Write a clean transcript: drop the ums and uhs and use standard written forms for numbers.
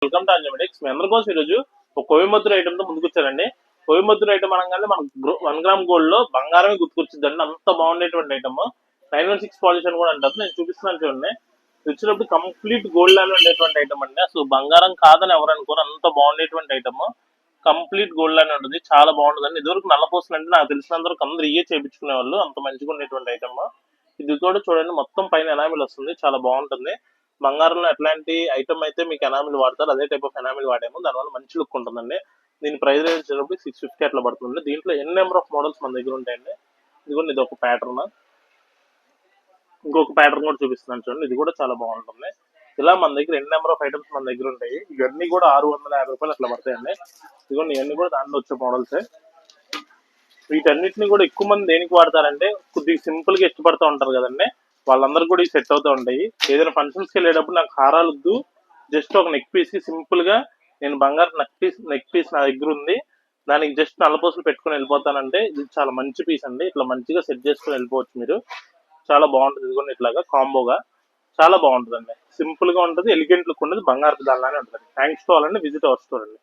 Welcome to అంజమెటిక్స్. మీ అందరి కోసం ఈరోజు ఒక కోయంబత్తూర్ ఐటమ్ తో ముందుకు వచ్చారండి. కోయంబత్తూర్ ఐటమ్ అనగానే మనకు 1 గ్రామ్ గోల్డ్ లో బంగారమే గుర్తుకొచ్చిందండి. అంత బాగుండేటువంటి ఐటమ్ 916 పాలిష్ అని కూడా అంటారు. నేను చూపిస్తున్నాను చూడండి. వచ్చినప్పుడు కంప్లీట్ గోల్డ్ లాగా ఉండేటువంటి ఐటమ్ అండి. అసలు బంగారం కాదని ఎవరు అనుకోరు, అంత బాగుండేటువంటి ఐటమ్. కంప్లీట్ గోల్డ్ లానే ఉంటుంది, చాలా బాగుంటుందండి. ఇదివరకు నల్లపూసలు అంటే నాకు తెలిసినంతవరకు అందరూ ఇయే చేయించుకునే వాళ్ళు, అంత మంచిగా ఉండేటువంటి ఐటమ్. ఇది కూడా చూడండి, మొత్తం పైన ఎనామిల్ వస్తుంది, చాలా బాగుంటుంది. బంగారంలో ఎట్లాంటి ఐటమ్ అయితే మీకు ఎనామిల్ వాడతారు, అదే టైప్ ఆఫ్ ఎనామిల్ వాడాము. దానివల్ల మంచి లుక్ ఉంటుందండి. దీని ప్రైస్ రేంజ్ వచ్చేటప్పుడు 650 అట్లా పడుతుంది. దీంట్లో ఎన్ని నెంబర్ ఆఫ్ మోడల్స్ మన దగ్గర ఉంటాయండి. ఇదిగోండి, ఇది ఒక ప్యాటర్న్. ఇంకొక ప్యాటర్న్ కూడా చూపిస్తున్నాను చూడండి, ఇది కూడా చాలా బాగుంటుంది. ఇలా మన దగ్గర ఎన్ని నెంబర్ ఆఫ్ ఐటమ్స్ మన దగ్గర ఉంటాయి. ఇవన్నీ కూడా 650 రూపాయలు అట్లా పడతాయండి. ఇదిగోండి, ఇవన్నీ కూడా దాంట్లో వచ్చే మోడల్సే. వీటన్నిటిని కూడా ఎక్కువ మంది దేనికి వాడతారంటే, కొద్దిగా సింపుల్ గా ఇష్టపడుతూ ఉంటారు కదండి, వాళ్ళందరూ కూడా ఈ సెట్ అవుతూ ఉంటాయి. ఏదైనా ఫంక్షన్స్కి వెళ్ళేటప్పుడు నాకు హారాలు వద్దు, జస్ట్ ఒక నెక్ పీస్ కి సింపుల్ గా నేను బంగారు నెక్ పీస్ నా దగ్గర ఉంది, దానికి జస్ట్ నల్లపూసలు పెట్టుకుని వెళ్ళిపోతానంటే ఇది చాలా మంచి పీస్ అండి. ఇట్లా మంచిగా సెట్ చేసుకుని వెళ్ళిపోవచ్చు మీరు. చాలా బాగుంటుంది. ఇదిగోండి, ఇట్లాగా కాంబోగా చాలా బాగుంటుందండి. సింపుల్ గా ఉంటుంది, ఎలిగెంట్ లుక్ ఉంటుంది, బంగారు దానిలానే ఉంటుంది. థ్యాంక్స్ టు ఆల్ అండి, విజిట్ అవర్ స్టోర్ అండి.